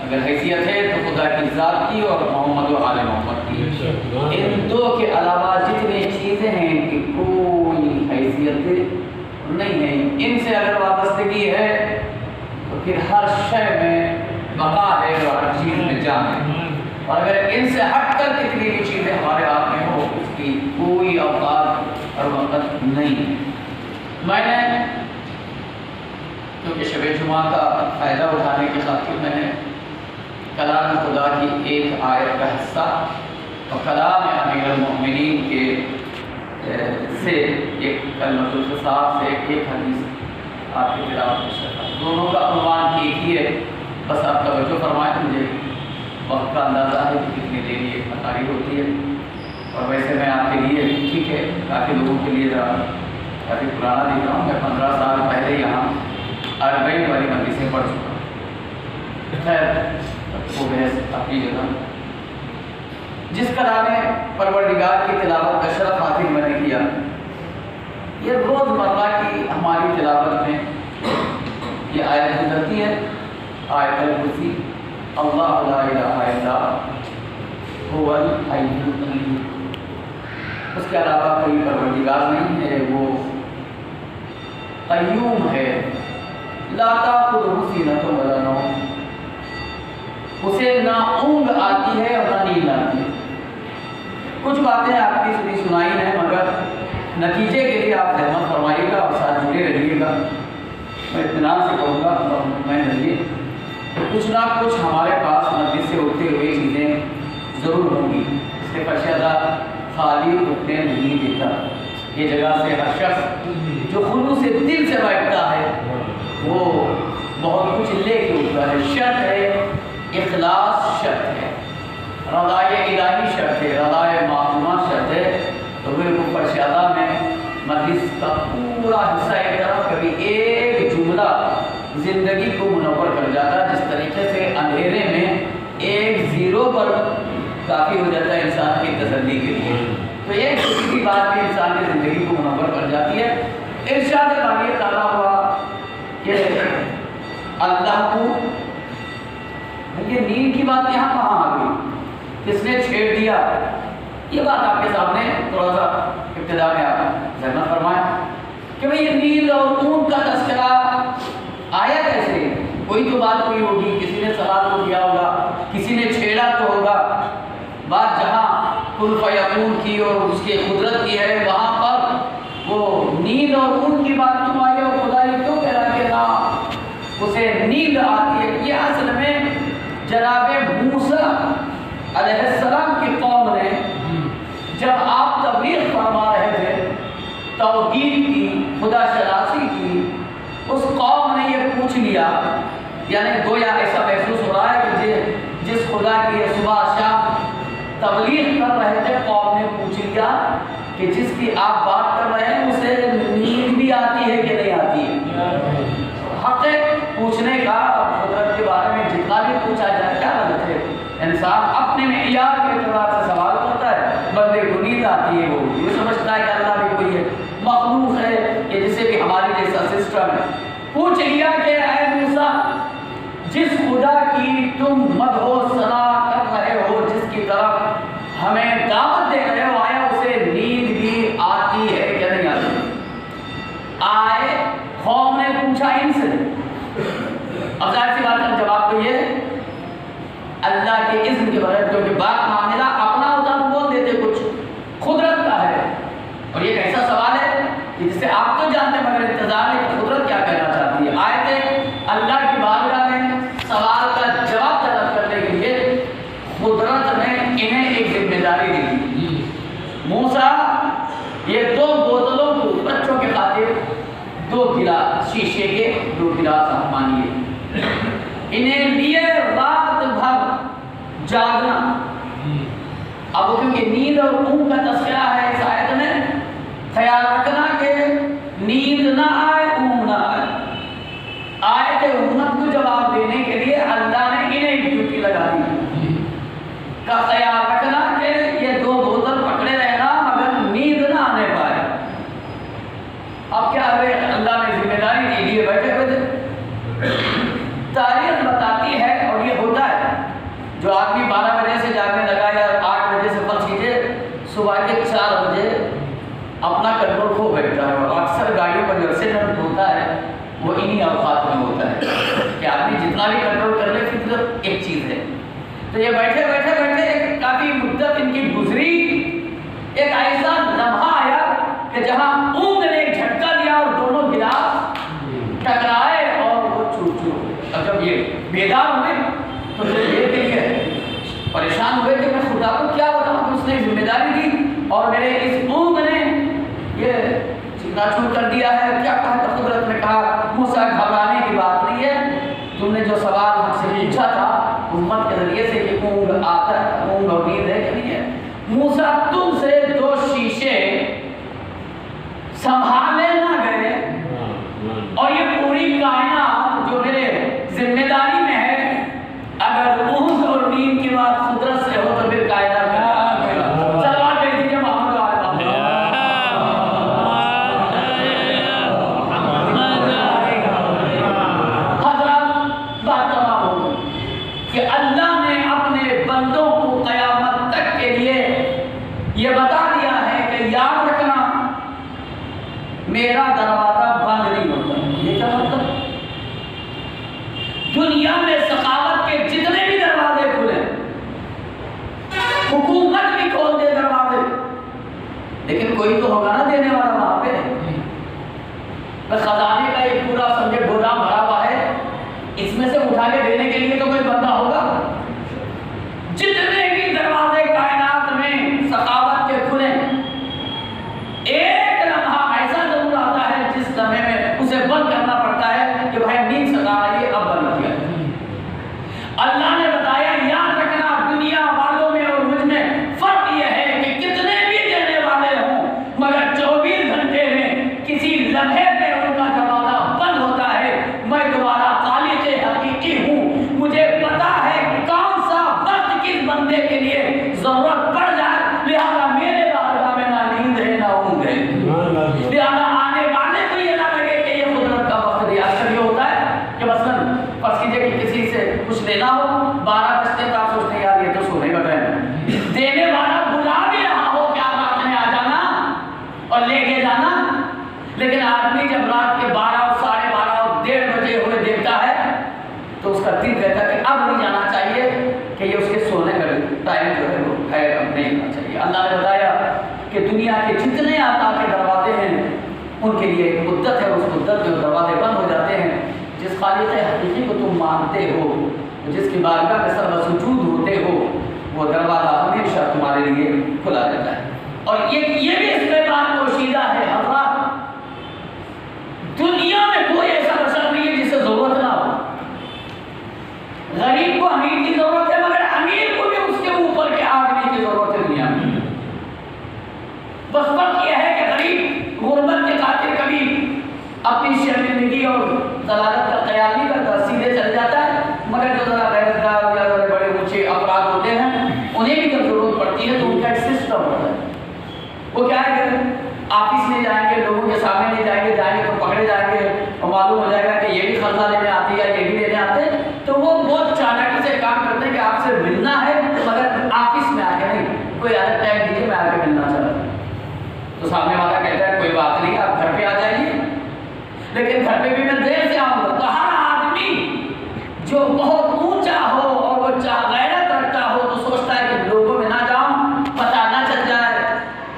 اگر حیثیت ہے تو خدا کی ذات کی اور محمد و آل محمد کی. ان دو کے علاوہ جتنی چیزیں ہیں ان کی کوئی حیثیت نہیں ہے. ان سے اگر وابستگی ہے تو پھر ہر شے میں بقا ہے اور ہر چیز میں جان ہے. اور اگر ان سے ہٹ کر کتنی بھی چیزیں ہمارے آپ میں ہو اس کی کوئی اوقات اور وقت نہیں ہے. میں نے کیونکہ شب جمعہ کا فائدہ اٹھانے کی خاطر میں نے کلام خدا کی ایک آیت کا حصہ اور کلام امیر المؤمنین کے سے ایک کلمۃ الخصاص سے ایک حدیث آپ کی تلاوت میں شامل. دونوں کا عنوان ایک ہی ہے. بس آپ توجہ فرمائیں. مجھے وقت کا اندازہ ہے کہ کتنی دیر یہ تقریر ہوتی ہے اور ویسے میں آپ کے لیے ٹھیک ہے کافی لوگوں کے لیے کافی پرانا دکھ رہا ہوں. میں 15 سال پہلے یہاں اربعین والی مجلسیں پڑھ چکا ہوں. خیر وہ بحث اپنی جگہ. جس کلام پروردگار کی تلاوت کا شرف حاصل میں نے کیا یہ روزمرہ کی ہماری تلاوت میں یہ آیت گزرتی ہے آیت الکرسی اللہ لا الہ الا هو الحی القیوم. اس کے علاوہ کوئی پروردگار نہیں ہے. وہ قیوم ہے. لا تأخذہ سینۃ ولا نوم. اسے نہ اونگ آتی ہے اور نہ نیند آتی ہے. کچھ باتیں آپ کی سنی سنائی ہیں مگر نتیجے کے لیے آپ رحمت فرمائیے گا اور ساتھ جڑے رہیے گا. میں اطمینان سے کہوں گا میں رہیے کچھ نہ کچھ ہمارے پاس مجلس سے اٹھتے ہوئے چیزیں ضرور ہوں گی. اس سے فرشادہ خالی اٹھنے نہیں دیتا. یہ جگہ سے ہر شخص جو خلوص سے دل سے بیٹھتا ہے وہ بہت کچھ لے کے اٹھتا ہے. شرط ہے اخلاص شرط ہے. رضائے الہی شرط ہے. رضائے معصومہ شرط ہے. تو وہ فرشادہ میں مجلس کا پورا حصہ ایک طرف کبھی ایک جملہ زندگی کو منور کر جاتا ہے. جس طریقے سے اندھیرے میں ایک زیرو پر کافی ہو جاتا ہے انسان کی تسلی کے لیے تو ایک چھوٹی سی بات بھی انسان کی زندگی کو منور کر جاتی ہے. ارشاد باری تعالیٰ ہوا کہ اللہ کو یہ نیند کی بات یہاں کہاں آ گئی کس نے چھیڑ دیا. یہ بات آپ کے سامنے تھوڑا سا ابتدا میں آپ ذہن فرمائیں کہ بھئی یہ نیند اور اونگ کا تذکرہ آیا کیسے. کوئی تو بات کوئی ہوگی کسی نے سوال کو کیا ہوگا کسی نے چھیڑا تو ہوگا. بات جہاں کن فیکون کی اور اس کی قدرت کی ہے وہاں پر وہ نیند اور اونگ کی بات کیوں آئی اور خدا یہ کیوں کہہ رہا کہ نہ اسے نیند آتی ہے. یہ اصل میں جناب موسیٰ علیہ السلام کی قوم نے جب آپ تبلیغ فرما رہے تھے توحید کی خدا شناسی کی اس قوم نے یہ پوچھ لیا یعنی گویا ایسا محسوس ہو رہا ہے کہ جس خدا کی صبح شام تبلیغ کر رہے تھے قوم نے پوچھ لیا کہ جس کی آپ بات کر رہے ہیں اسے نیند بھی آتی ہے کہ نہیں آتی ہے. حق پوچھنے کا قدرت کے بارے میں جتنا بھی پوچھا جائے کیا غلط ہے. انسان اپنے معیار کے اعتبار سے سوال کرتا ہے. بندے کو نیند آتی ہے وہ یہ سمجھتا ہے کہ اللہ بھی کوئی ہے مخلوق ہے کہ جسے بھی ہمارے جیسا سسٹم ہے. پوچھ لیا کہ اے موسیٰ جس خدا کی تم مدح و ثنا کر رہے ہو جس کی طرف ہمیں دعوت دے رہے ہو آیا اسے نیند بھی آتی ہے کہ نہیں آتی. آئے قوم نے پوچھا ان سے. اب ظاہر سی بات ہے جواب تو یہ اللہ کے اذن کے بغیر کیونکہ بات معاملہ اپنا ہوتا تو بول دیتے کچھ قدرت کا ہے اور یہ ایسا سوال ہے کہ جسے آپ تو جانتے مگر انتظار ہے کہ قدرت کیا کہنا چاہتی ہے. آئے تھے اللہ کی بارگاہ میں سوال کا جواب طلب کرنے کے لیے قدرت نے انہیں ایک ذمہ داری دی. موسیٰ یہ 2 بوتلوں کو بچوں کے خاطر 2 گلاس شیشے کے 2 گلاس آپ مانیے انہیں لیے رات بھر جاگنا. اب کیونکہ نیند اور اونگ کا تذکرہ ہے اس آیت میں خیال رکھنا کہ نیند نہ آئے اونگ نہ آئے. آیت امت کو جواب دینے کے لیے اللہ نے انہیں ڈیوٹی لگا دی کا خیال رکھنا کہ یہ 2 بوتل پکڑے رہنا مگر نیند نہ آنے پائے. اب کیا ہے اللہ نے ذمہ داری دی لیے بیٹھے ہوئے تھے. تاریخ بتاتی ہے اور یہ ہوتا ہے ایک چیز ہے. تو یہ بیٹھے بیٹھے بیٹھے کافی مدت ان کی گزری. ایک ایسا لمحہ آیا کہ جہاں اونگ نے ایک جھٹکا دیا اور دونوں گلاس ٹکرائے اور وہ ٹوٹ ٹوٹ. اب جب یہ بیدار ہوئے تو یہ کے لیے پریشان ہوئے کہ میں خدا کو کیا بتاؤں کہ اس نے ذمہ داری دی اور میرے اس اونگ نے یہ چکنا چور کر دیا ہے. کیا کہا تو حضرت نے کہا موسیٰ گھبرانے کی بات نہیں ہے, تم نے جو سوال ہم سے پوچھا تھا امت کے ذریعے سے کہ اونگ آتا ہے, اونگ اور نیند ہے کہ نہیں ہے, موسیٰ تم سے 2 شیشے سنبھالے نہ گئے اور یہ پوری کائنات جو میرے ذمہ داری میں ہے, اگر اونگ اور نیند کی بات قدرت سے ہو تو پھر کائنات کا سلوات بھیج دیجیے محمد کہ اللہ نے اپنے بندوں کو قیامت تک کے لیے یہ بتا دیا ہے کہ یاد رکھنا میرا دروازہ بند نہیں ہوتا. یہ کیا مطلب؟ دنیا میں سخاوت کے جتنے بھی دروازے کھلے, حکومت بھی کھول دے دروازے, لیکن کوئی تو ہوگا نا دینے والا وہاں پہ. خزانے کا ایک پورا سمجھے گودام بھرا ہوا ہے, اس میں سے اٹھا کے دینے کے لیے تو کوئی بندہ ہوگا. جتنے بھی دروازے کائنات میں سخاوت کے کھلے, ایک لمحہ ایسا ضرور آتا ہے جس لمحے میں اسے بند کرنا پڑتا ہے کہ بھائی نیند ستا رہی ہے, اب بند کیا. اللہ نے بتایا یاد رکھنا دنیا والوں میں اور مجھ میں فرق یہ ہے کہ کتنے بھی دینے والے ہوں مگر 24 گھنٹے میں کسی لمحے پہ ان کا دروازہ بند ہوتا ہے. میں تمہارا خالق حقیقی ہوں, مجھے پتا ہے کون سا وقت کس بندے کے لیے ضرورت پڑ جائے, لہذا میرے بارگاہ میں نہ نیند ہے نہ اونگ ہے. لہذا آنے والے کو یہ نہ لگے کہ یہ قدرت کا وقت ہے. اکثر یہ ہوتا ہے کہ مثلاً فرض کیجیے کہ کسی سے کچھ لینا ہو, 12 بجتے تو آپ سوچتے ہیں یار یہ تو سونے کا ٹائم ہے. دینے والا بلا بھی رہا ہو کہ آپ رات میں آ جانا اور لے کے جانا, لیکن آدمی جب رات کے 12 اور 12:30 اور 1:30 بجے ہوئے دیکھتا ہے تو اس کا دل کہتا ہے کہ اب نہیں جانا چاہیے, کہ یہ اس کے سونے کا ٹائم جو ہے وہ ہے, اب نہیں جانا چاہیے. اللہ نے بتایا کہ دنیا کے جتنے عطا کے دروازے ہیں ان کے لیے ایک مدت ہے, اس مدت میں دروازے بند ہو جاتے ہیں. جس خالق حقیقی کو تم مانتے ہو, جس کی بارگاہ میں سر سجود ہوتے ہو, وہ دروازہ ہمیشہ تمہارے لیے کھلا رہتا ہے. اور یہ بھی اس میں بات پوشیدہ ہے حضرات, دنیا میں کوئی ایسا بشر نہیں ہے جسے ضرورت نہ ہو. غریب کو امیر کی ضرورت ہے, مگر امیر کو بھی اس کے اوپر کے آدمی کی ضرورت ہے دنیا میں. بس فرق یہ ہے کہ غریب غربت کے خاطر کبھی اپنی شرمندگی اور ضلالت کا خیال نہیں کرتا, سیدھے چل جاتا ہے. مگر جو ذرا غیرتدار یا ذرا بڑے اونچے افراد ہوتے ہیں انہیں بھی جب ضرورت پڑتی ہے تو ان کا ایک سسٹم ہوتا ہے. وہ کیا ہے کہ آفس میں جائیں گے, لوگوں کے سامنے نہیں جائیں گے تو پکڑے جائیں گے اور معلوم ہو جائے گا کہ یہ بھی خرچہ لینے آتی ہے, یہ بھی لینے آتے ہیں, تو وہ بہت چالاکی سے کام کرتے ہیں کہ آپ سے ملنا ہے مگر آفس میں آ کے نہیں, کوئی الگ ٹائم دیجیے میں آ کے ملنا چاہتا ہوں. تو سامنے والا کہتا ہے کوئی بات نہیں آپ گھر پہ آ جائیے, لیکن گھر پہ بھی میں دیر سے آؤں گا. تو ہر آدمی جو بہت اونچا ہو اور وہ غیرت رکھتا ہو تو سوچتا ہے کہ لوگوں میں نہ جاؤں, پتہ نہ چل جائے,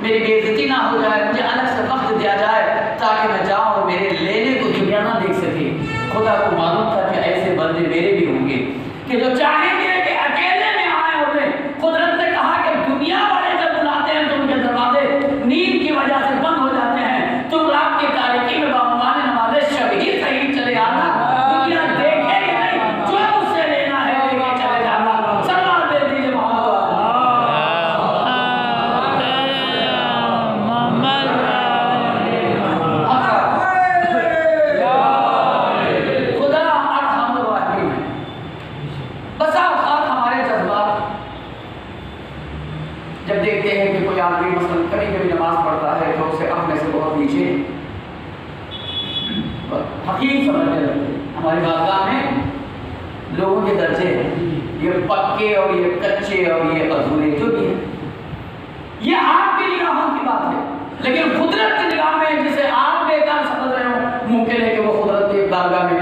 میری بے عزتی نہ ہو جائے, مجھے الگ سے وقت دیا جائے تاکہ میں جاؤں اور میرے لینے کو دنیا نہ دیکھ سکے. خدا کو معلوم تھا کہ ایسے بندے میرے بھی ہوں گے کہ جو چاہیں گے کہ اکیلے میں آئے ہوئے. قدرت نے کہا کہ دنیا والے جب بلاتے ہیں تو ان کے دروازے نیند کی وجہ سے بند ہو جاتے ہیں. تم رات کی تاریکی میں بامان نمازیں شب ہی صحیح چلے آنا, دنیا دیکھے گی نہیں, جو مجھ سے لینا ہے لے کے چلے جانا. سلام دے دیجیے جب دیکھتے ہیں کہ کوئی آدمی مثلا کبھی کبھی نماز پڑھتا ہے تو اسے اپنے سے بہت نیچے حقیر سمجھنے لگتے ہیں. ہماری بارگاہ میں لوگوں کے درجے ہیں, یہ پکے اور یہ کچے اور یہ ادھورے جو بھی ہیں. یہ آپ کی نگاہوں کی بات ہے, لیکن قدرت کی نگاہ میں جسے آپ بیکار سمجھ رہے ہو ممکن ہے کہ وہ قدرت کی بارگاہ میں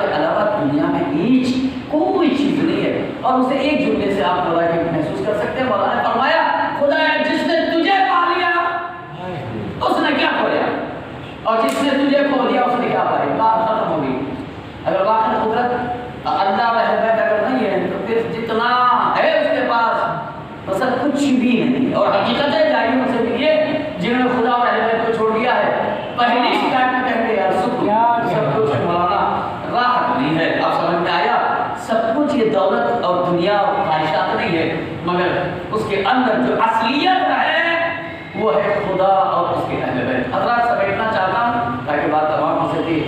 کے علاوہ دنیا میں ہیچ کوئی چیز نہیں ہے، اور اسے ایک جملے سے آپ خدا کے محسوس کر سکتے ہیں۔ مولانا نے فرمایا خدا جس نے تجھے پا لیا اس نے کیا کھویا، اور جس نے تجھے کھو دیا اس نے کیا پایا، بات ختم ہو گئی۔ اگر واقعی قدرت اللہ و اہل بیت اگر نہیں ہے تو پھر جتنا ہے اس کے پاس مثلا کچھ بھی نہیں، اور حقیقت ہے جاہلیوں سے بھی یہ جنہوں نے خدا اور اہل بیت کو چھوڑ دیا ہے پہلی شکایت میں کہتے ہیں یار سب کچھ مولانا راحت نہیں ہے۔ آپ سمجھ میں آیا؟ سب کچھ یہ دولت اور دنیا اور خواہشات نہیں ہے، مگر اس کے اندر جو اصلیت ہے وہ ہے خدا اور اس کے اہل بیت۔ حضرات سمیٹنا چاہتا ہوں تاکہ بات تمام ہو سکے۔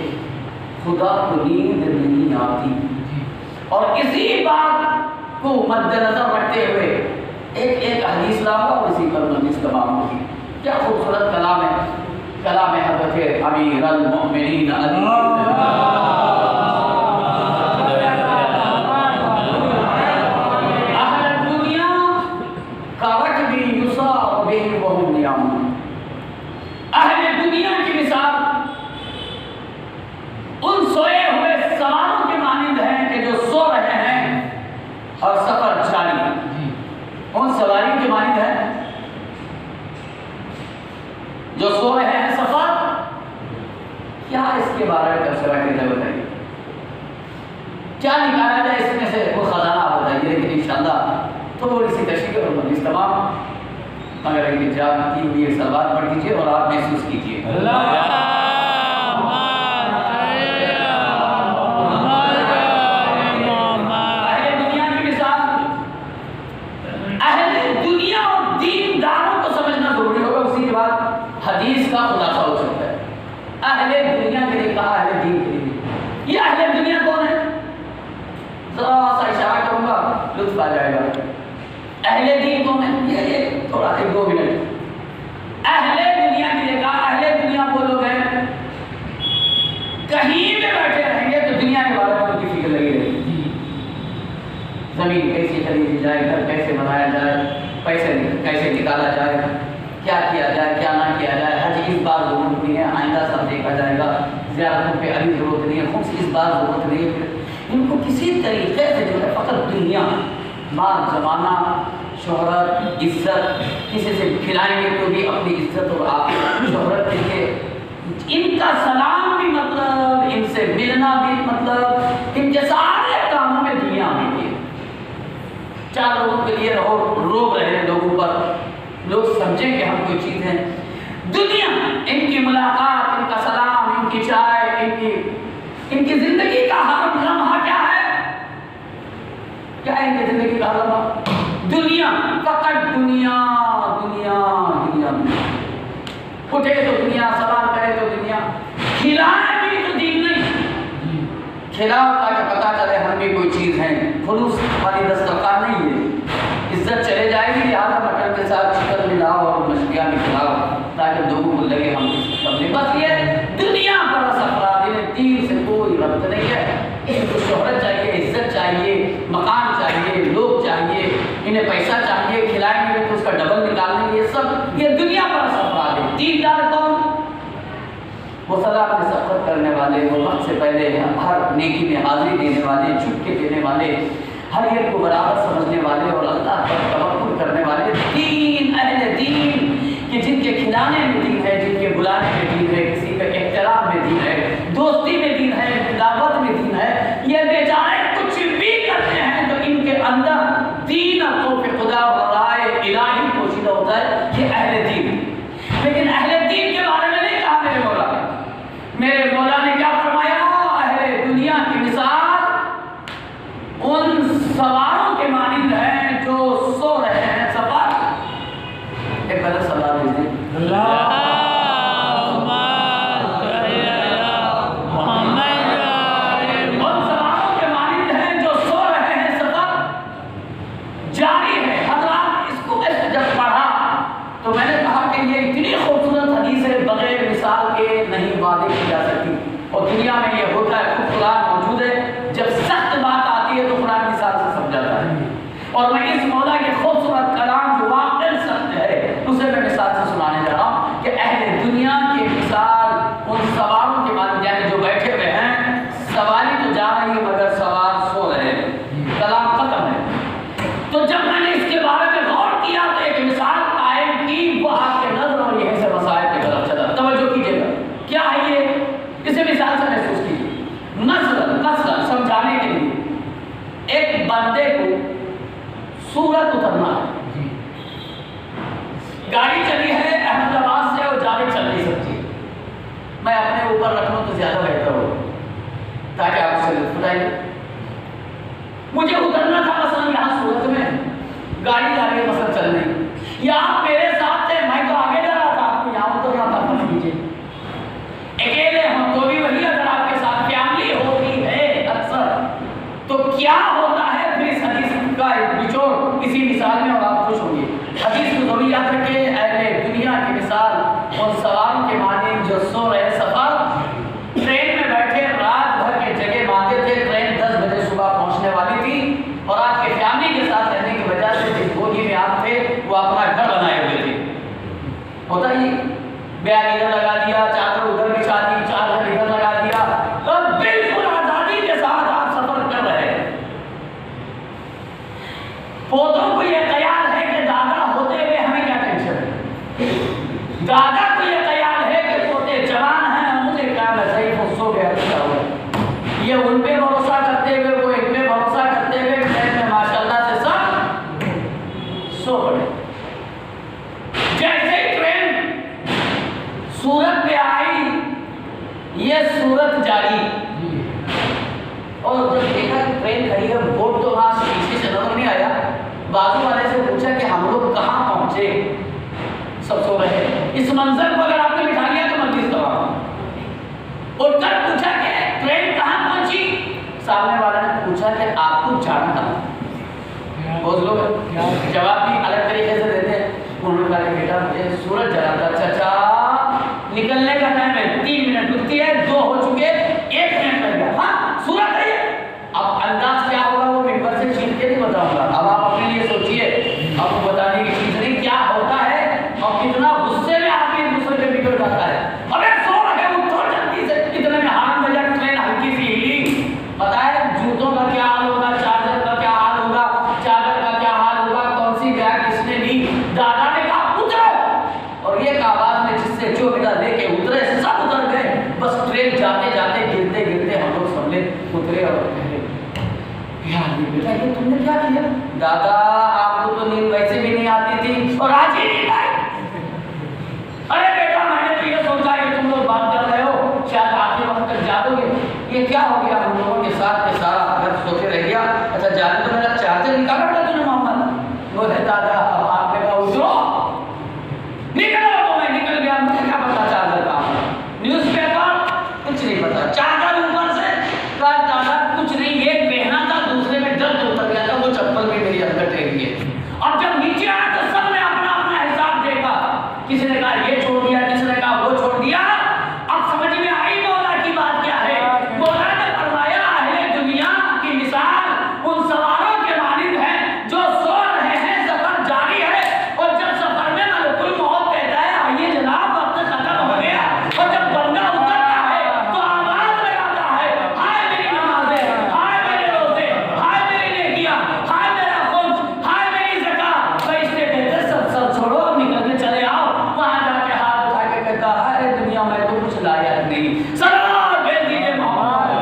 خدا کو نیند نہیں آتی، اور اسی بات کو مد نظر رکھتے ہوئے ایک حدیث لاؤں اور اسی پر مجلس تمام ہوگی۔ کیا خوبصورت کلام ہے، کلام حضرت امیر المؤمنین علی اہل دنیا کی مثال ان سوئے ہوئے سواروں کے مانند ہیں کہ جو سو رہے ہیں اور سفر جاری ہے۔ ان سواریوں کے مانند ہیں جو سو رہے ہیں سفر، کیا اس کے بارے میں تبصرہ کی ضرورت ہے؟ کیا نکالا جائے اس میں سے وہ خزانہ آپ بتائیے، لیکن انشاءاللہ تھوڑی سی تشریح اور مجلس تمام، مگر ایک جانتی ہوئی ایک سوال پڑھ دیجیے اور آپ محسوس کیجیے۔ اہل دنیا کی مثال، اہل دنیا اور دینداروں کو سمجھنا ضروری ہوگا، اسی کے بعد حدیث کا خلاصہ ہو سکتا ہے۔ اہل دنیا کے لیے کہا، اہل دین کے لیے۔ یہ اہل دنیا کون ہے؟ ذرا سا اشارہ کروں گا لطف آ جائے گا۔ اہل دین کون ہے؟ یہ تھوڑا ایک دو منٹ۔ اہل دنیا کے لیے کہا، اہل دنیا وہ لوگ ہیں کہیں بھی بیٹھے رہیں گے تو دنیا کے بارے میں ان کی فکر لگی رہے گی۔ زمین کیسے خریدی جائے، گھر کیسے بنایا جائے، پیسے کیسے نکالا جائے، کیا کیا جائے کیا نہ کیا جائے۔ حج اس بار ضرورت نہیں ہے، آئندہ سب دیکھا جائے گا۔ زیارتوں پہ ابھی ضرورت نہیں ہے، خمس اس بار ضرورت نہیں ہے۔ ان کو کسی طریقے سے جو ہے فقط دنیا، مال، زمانہ، شہرت، عزت، کسی سے کھلائیں گے تو بھی اپنی عزت اور آپ شہرت کے لیے، ان کا سلام بھی مطلب، ان سے ملنا بھی مطلب، ان کے سارے کاموں میں دنیا آنے کی۔ چار لوگوں کے لیے روب رہے ہیں لوگوں پر، لوگ سمجھیں کہ ہم کوئی چیز ہیں۔ دنیا، ان کی ملاقات، ان کا سلام، ان کی چائے، ان کی زندگی کا ہر لمحہ کیا ہے؟ کیا ہے ان کی زندگی کا ہر لمحہ؟ دنیا، فقط دنیا دنیا دنیا۔ اٹھے تو دنیا، سلام کرے تو دنیا، کھلائے بھی تو دین نہیں۔ کھلاؤ تاکہ پتہ چلے ہم بھی کوئی چیز ہیں، خلوص والی دسترخوان نہیں ہے۔ عزت چلے جائے گی، لہٰذا مٹن کے ساتھ چکن ملاؤ اور مچھلیاں بھی کھلاؤ تاکہ لوگوں کو لگے ہم سب۔ بس یہ دنیا پر افراد، انہیں دین سے کوئی ربط نہیں ہے۔ ان کو شہرت چاہیے، عزت چاہیے، مکان چاہیے، لوگ چاہیے، انہیں پیسہ چاہیے، کھلائیں گے تو اس کا ڈبل نکالیں گے۔ یہ سب یہ دنیا پر افراد ہے۔ دیندار کون؟ وہ صلاح میں سبقت کرنے والے، وہ وقت سے پہلے ہر نیکی میں حاضری دینے والے، جھک کے دینے والے، ہر ایک کو برابر سمجھنے والے اور اللہ پر توکل کرنے والے۔ دین، اہل دین کہ جن کے کھلانے میں دین ہے، جن کے بلانے میں دین ہے، کسی کے احترام میں دین ہے، دوستی میں دین ہے، دعوت میں دین ہے۔ یہ بیچارے کچھ بھی کرتے ہیں تو ان کے اندر دین اور خوف خدا اور رائے الہی پوشیدہ ہوتا ہے۔ یہ اہل دین۔ لیکن اہل دین کے بارے میں نہیں کہا میرے مولا نے۔ میرے مولا نے کیا فرمایا؟ اہل دنیا کی مثال ان سواروں کے مانند ہیں جو سو رہے ہیں سفر۔ ایک غلط سوال دیجیے۔ گاڑی چلی ہے احمد آباد سے اور جانے چل نہیں سکتی، میں اپنے اوپر رکھ لوں تو زیادہ بہتر ہو تاکہ آپ سے لطف اٹھائیے۔ مجھے اترنا تھا مثلا یہاں صورت میں، گاڑی جا رہی ہے مثلا چل رہی، یا آپ میرے ساتھ تھے، میں تو آگے جا رہا تھا، آپ کو یہاں اترنا تھا، فرض کیجیے اکیلے ہوں تو بھی وہی، اگر آپ کے ساتھ فیملی ہوتی ہے اکثر تو کیا ہوتا ہے، پھر اس حدیث کا نچوڑ اسی مثال میں اور آپ خوش ہوں گے۔ حدیث کو ضروری یاد رکھے، اہل دنیا کی مثال ان سواروں کے مانند جو سو رہے سفر، ٹرین میں بیٹھے رات بھر کے جگہ مانتے تھے، ٹرین 10 بجے صبح پہنچنے والی تھی اور آپ کے فیملی کے ساتھ رہنے کی وجہ سے جس بوگی میں آپ تھے وہ اپنا گھر بنائے ہوئے تھے، ہوتا ہی بیگ ادھر لگا دیا، چادر ادھر بچھا دی، چادر ادھر لگا دیا، اور بالکل آزادی کے ساتھ آپ سفر کر رہے ہیں۔ پوتوں کو یہ خیال ہے کہ دادا ہوتے ہوئے ہمیں کیا ٹینشن ہے، دادا کو یہ خیال ہے کہ پوتے جوان ہیں، مجھے کیا میں ضعیف ہوں، سو گیا اچھا ہوا، یہ ان پہ بھروسہ کرتے ہوئے وہ ایک پہ بھروسہ کرتے ہوئے ٹرین میں ماشاءاللہ سے سب سو پڑے۔ جیسے ہی ٹرین سورت پہ آئی، یہ سورت جاری، اور جب دیکھا کہ ٹرین کھڑی ہے، بورڈ تو وہاں سے پیچھے سے نظر نہیں آیا، بازو والے سے پوچھا کہ ہم لوگ کہاں پہنچے، سب سو رہے، اس منظر کو اگر آپ نے بٹھا لیا تو مجلس تمام۔ اٹھ کر پوچھا کہ ٹرین کہاں پہنچی، سامنے والے نے پوچھا کہ آپ کو جانا کہاں، بہت لوگ جواب بھی الگ طریقے سے دیتے ہیں، انہوں نے کہا کہ بیٹا مجھے سورج جانا تھا، چچا نکلنے کا ٹائم ہے، 3 منٹ رکتی ہے، 2 ہو چکے، 1 منٹ لگ گیا، ہاں سورج ہے۔ اب انداز کیا ہوگا وہ ممبر سے چھین کے نہیں بتاؤں گا، اب آپ اپنے لیے سوچئے، اب وہ بتانے کی چیز نہیں، کیا ہوتا ہے اور کتنا غصے میں آپ ایک دوسرے پہ بگڑ جاتا ہے، ابے سو رہے اٹھو جلدی سے، اتنے میں ہارن بجا، ٹرین ہلکی سی ہلی، پتہ ہے جوتوں کا کیا حال ہوگا، چارجر کا کیا حال ہوگا، چادر کا کیا حال ہوگا، کون سی بیگ کس نے لی، دادا نے کہا اترو، اور یہ آواز میں جس سے جو ملا لے کے اترے، سب اتر گئے، بس ٹرین جاتے جاتے گرتے گرتے ہم لوگ سب نے اترے اور کہے یار یہ بیٹا یہ تم نے کیا کیا، دادا آپ کو تو نیند ویسے بھی نہیں آتی تھی اور آج ہی نیند آئی، ارے بیٹا میں نے تو یہ سوچا کہ تم لوگ بات کر رہے ہو شاید آخری وقت تک جاگو گے، یہ کیا ہو گیا ہم لوگوں کے ساتھ کہ سارا گھر سو کے رہ گیا، اچھا جانے تو میرا چارجر نکالا بیٹا تو نے محمد، وہ ہے دادا، اب آپ نے کہا اترو، نکلو، تو میں نکل گیا، مجھے کیا پتا چارجر کا، نیوز پیپر کچھ نہیں پتا، چارجر اوپر سے کہا دادا کچھ نہیں، یہ پہنا تھا دوسرے میں درد اتر گیا تھا، وہ چپل بھی میری اندر ٹھہری ہے، اور جب نیچے آیا تو سب نے اپنا اپنا حساب دیکھا، کسی نے کہا یہ چھوڑ دیا، کسی نے کہا وہ چھوڑ دیا، اب سمجھ میں آئی مولا کی بات کیا ہے، مولا نے فرمایا اہل دنیا کی مثال ان سواروں کے مانند ہے جو سو رہے ہیں، سفر جاری ہے، اور جب سفر میں ملک الموت کہتا ہے آئیے جناب وقت ختم ہو گیا، اور جب بندہ اترتا ہے تو آواز لگاتا ہے ہائے میری نمازیں، ہائے میرے روزے، ہائے میری نیکیاں، ہائے میرا خمس، ہائے میری زکات، فرشتے کہتے سب چھوڑو نکل کے چلے آؤ، وہاں جا کے ہاتھ اٹھا کے کہتا ہے دنیا میں تو کچھ لایا نہیں، سلام بھیج دیجیے محمد،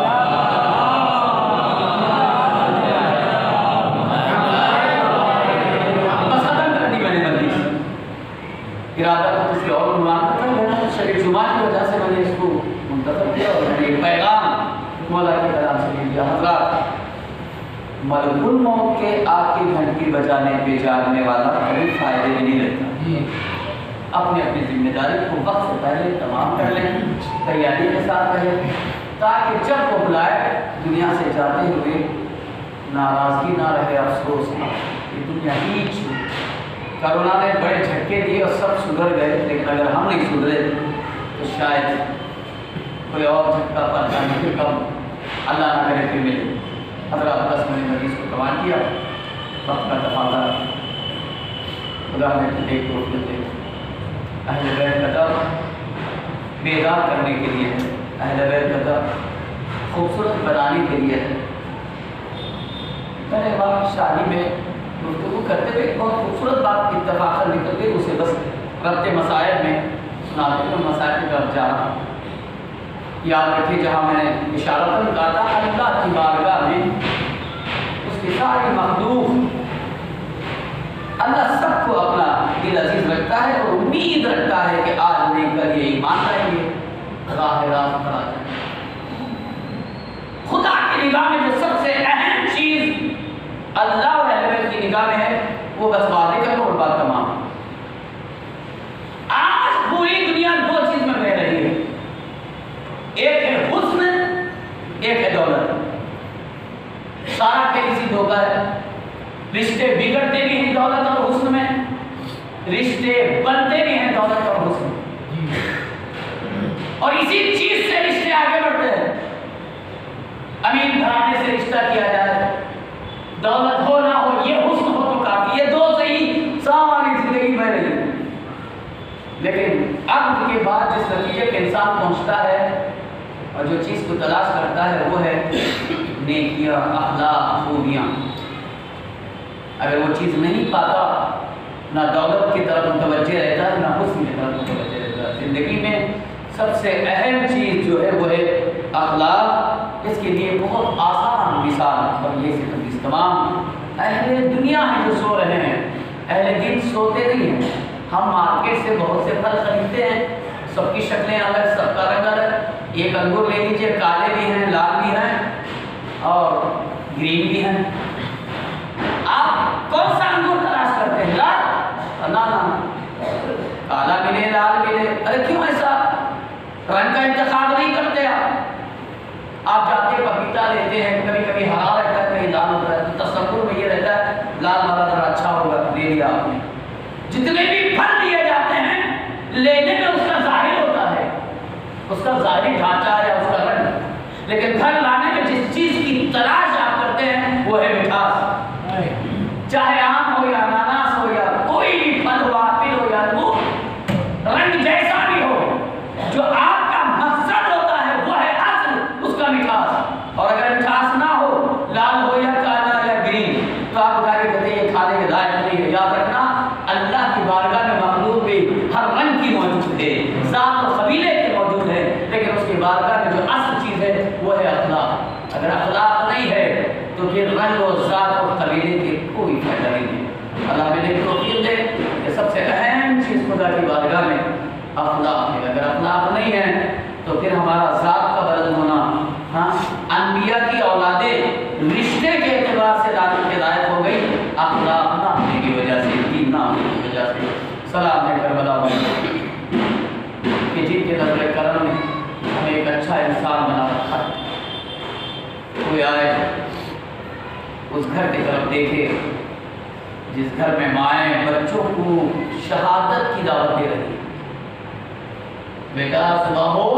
بس ختم کر دی میں نے بندی، ارادہ تو کسی اور عنوان کا تھا، میرا شریف جمعہ کی وجہ سے میں نے اس کو منتخب کیا اور میں نے ایک پیغام مولا کے کلام سے لے لیا، حضرات ملک الموت کے آگ کی گھنٹی بجانے پہ جاگنے والا کبھی فائدے میں نہیں رہتا، اپنی اپنی ذمہ داری کو وقت سے پہلے تمام کر لیں، تیاری کے ساتھ رہیں، تاکہ جب وہ بلائے دنیا سے جاتے ہوئے ناراضگی نہ رہے، افسوس نہ، یہ دنیا ہی چھوٹی، کرونا نے بڑے جھٹکے دیے اور سب سدھر گئے، لیکن اگر ہم نہیں سدھرے تو شاید کوئی اور جھٹکا پہنچانے پھر کم اللہ نہ کرے پھر ملے۔ حضرات بس میں نے حدیث کو کمال کیا، وقت کا تقاضا خدا نے ایک دو دیتے اہل بیت کا در بیدار کرنے کے لیے ہے، اہل بیت کا در خوبصورت بنانے کے لیے ہے۔ میں نے وہاں شادی میں گفتگو کرتے ہوئے ایک بہت خوبصورت بات اتفاقاً نکل گئی، اسے بس ربط مسائل میں سناتے ہوئے مسائل کی طرف جا رہا ہوں۔ یاد رکھیے جہاں میں نے اشارتاً کہا تھا اللہ کی بارگاہ میں اس کی ساری مخلوق، اللہ سب کو اپنا دل عزیز رکھتا ہے اور براہ راست کرا جائے۔ خدا کی نگاہ میں جو سب سے اہم چیز اللہ اور اہل بیت کی نگاہ میں ہے وہ بس وعدے کرو اور بات تمام۔ آج پوری دنیا دو چیز میں بہ رہی ہے، ایک ہے حسن، ایک ہے دولت۔ سارا کھیل اسی دھوکہ ہے۔ رشتے بگڑتے بھی ہیں دولت اور حسن میں، رشتے بنتے بھی ہیں دولت اور حسن، اور اسی چیز سے رشتے آگے بڑھتے ہیں۔ امیر گھرانے سے رشتہ کیا جائے، دولت ہو نہ ہو، یہ حسن ہو تو کافی، یہ دو سے ہی ساری زندگی بہ رہی ہے۔ لیکن عقد کے بعد جس نتیجے پہ انسان پہنچتا ہے اور جو چیز کو تلاش کرتا ہے وہ ہے نیکیاں، اخلاق، خوبیاں۔ اگر وہ چیز نہیں پاتا، نہ دولت کی طرف متوجہ رہتا ہے، نہ حسن کی طرف متوجہ رہتا ہے۔ زندگی میں سب سے اہم چیز جو ہے وہ ہے اخلاق۔ اس کے لیے بہت آسان مثال اور یہ صرف تمام اہل دنیا ہیں جو سو رہے ہیں، اہل دین سوتے نہیں ہیں۔ ہم مارکیٹ سے بہت سے پھل خریدتے ہیں، سب کی شکلیں الگ، سب کا رنگ الگ۔ ایک انگور لے لیجیے، کالے بھی ہیں، لال بھی ہیں اور گرین بھی ہیں۔ آپ کون سا انگور تلاش کرتے ہیں؟ لال؟ نہ کالا ملے، لال ملے۔ ارے کیوں ایسا؟ رنگ کا انتخاب نہیں کرتے آپ جاتے پپیتا لیتے ہیں، کبھی کبھی ہرا رہتا ہے، کبھی لال ہوتا ہے، تصور میں یہ رہتا ہے لال والا ذرا اچھا ہوگا، لے لیا آپ نے۔ جتنے بھی پھل دیے جاتے ہیں لینے میں اس کا ظاہر ہوتا ہے، اس کا ظاہری ڈھانچہ یا اس کا رنگ، لیکن گھر لانے میں جس چیز کی تلاش آپ کرتے ہیں وہ ہے مٹھاس۔ چاہے آم ہو یا اناناس ہو یا کوئی بھی پھل ہو، ایپل ہو یا انگور، رنگ جیسا بھی ہو، جو آپ کا مقصد ہوتا ہے وہ ہے اصل اس کا مٹھاس۔ اور اگر مٹھاس نہ ہو، لال ہو یا کالا یا گرین، تو آپ بتا کے کہتے ہیں یہ کھانے کے لائق نہیں ہے۔ یاد رکھنا اللہ کی بارگاہ میں مخلوق بھی ہر رنگ کی موجود ہے، ذات و قبیلے کے موجود ہے، لیکن اس کی بارگاہ میں جو اصل چیز ہے وہ ہے اخلاق۔ اگر اخلاق نہیں ہے تو پھر رنگ و ذات و قبیلے کے کوئی فائدہ نہیں ہے۔ اللہ میرے توفیق دے کہ سب سے اہم چیز خدا کی بارگاہ میں اخلاق ہے۔ اگر اخلاق نہیں ہے تو پھر ہمارا ذات کا بلند ہونا، انبیاء کی اولادیں رشتے کے اعتبار سے لعنت کے لائق ہو گئی، اخلاق نہ ہونے کی وجہ سے، دین نہ ہونے کی وجہ سے۔ سلام ہے کربلا والوں کہ جن کے نظر کرم نے ہمیں ایک اچھا انسان بنا رکھا ہے۔ کوئی آئے اس گھر کی طرف دیکھے جس گھر میں مائیں بچوں کو شہادت کی دعوت دے رہی ہے۔ بیٹا صبح ہو،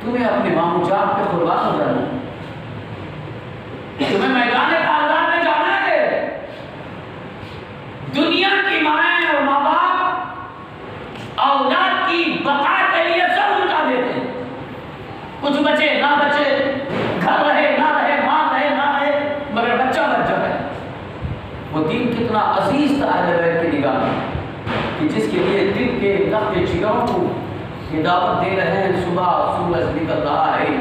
تمہیں اپنے ماموں جان پہ قربان ہو جانا، تمہیں میدان کارزار میں جانا ہے۔ دنیا کی مائیں اور ماں باپ اولاد کی بقا کے لیے سب لٹا دیتے ہیں، کچھ بچے نہ بچے، گھر رہے نہ رہے، ماں رہے نہ رہے، مگر بچہ بچ جائے۔ وہ دین کتنا عزیز تھا اہل بیت کی نگاہ میں کہ جس کے لیے دل کے لخت جگروں کو یہ دعوت دے رہے ہیں، صبح سورج نکل رہا ہے،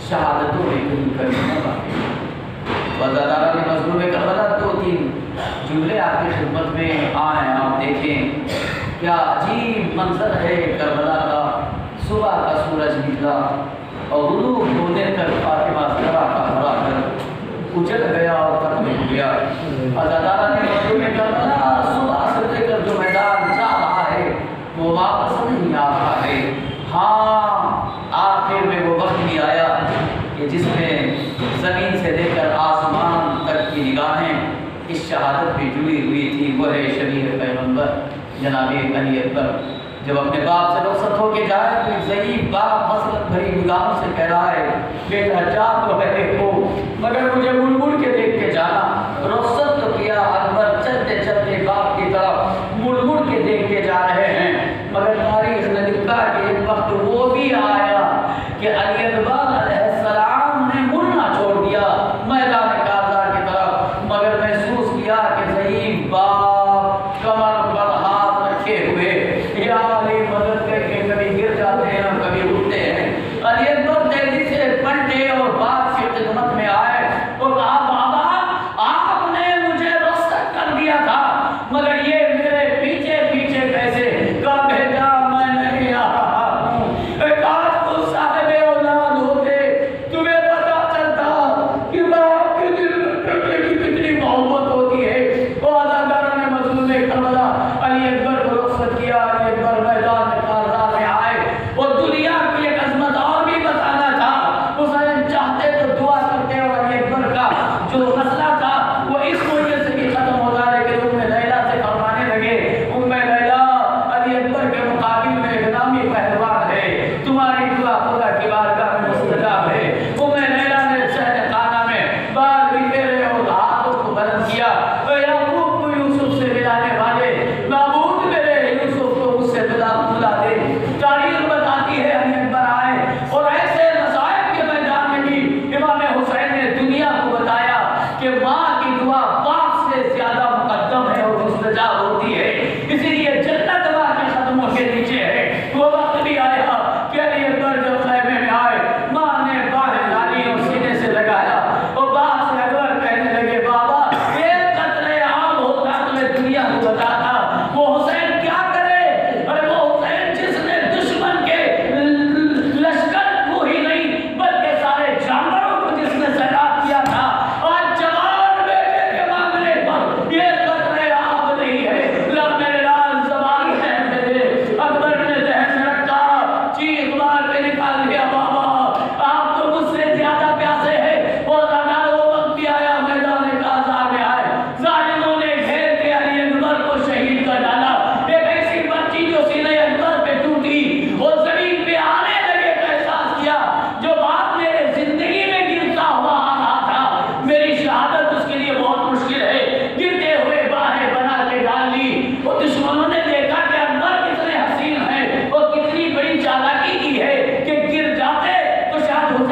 شہادتوں میں کہیں کمی نہ باقی۔ وزادارہ نے مظلوم کربلا 2-3 جملے آپ کی خدمت میں آئیں، آپ دیکھیں کیا عجیب منظر ہے کربلا کا۔ صبح کا سورج نکلا اور غروب ہونے تک فاطمہ زہرا کا ہرا کر اجڑ گیا اور ختم ہو گیا۔ وزادارہ نے مظلوم کربلا صبح سے لے کر جو میدان جا رہا ہے وہ واپس نہیں آ رہا ہے۔ ہاں، آخر میں وہ وقت بھی آیا کہ جس میں زمین سے لے کر آسمان تک کی نگاہیں اس شہادت پہ جڑی ہوئی تھی، وہ ہے شبیر پیغمبر جناب علی اکبر۔ جب اپنے باپ سے رخصت ہو کے جائے تو ایک ضعیف باپ حسرت بھری نگاہوں سے کہہ رہا ہے، بیٹا جا تو رہے ہو مگر مجھے مڑ مڑ کے دیکھ کے جانا۔ رخصت تو کیا، اکبر چلتے چلتے باپ کی طرف مڑ مڑ کے دیکھ کے جا رہے ہیں، مگر تاریخ نے لکھا کہ ایک وقت وہ بھی آیا کہ علی اکبر علیہ السلام نے مڑنا چھوڑ دیا میدان کارزار کی طرف، مگر محسوس کیا کہ ضعیف باپ کمر پر ہاتھ رکھے ہوئے یا علی مدد کر کے کبھی گر جاتے ہیں اور کبھی اٹھتے ہیں۔ علی اکبر تیزی سے پلٹے اور باپ کی خدمت میں آئے اور کہا، بابا آپ نے مجھے رخصت کر دیا تھا مگر یہ میرے پیچھے پیچھے کیسے؟ کہا بیٹا میں نہیں آ رہا ہوں،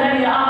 ہے کہ آپ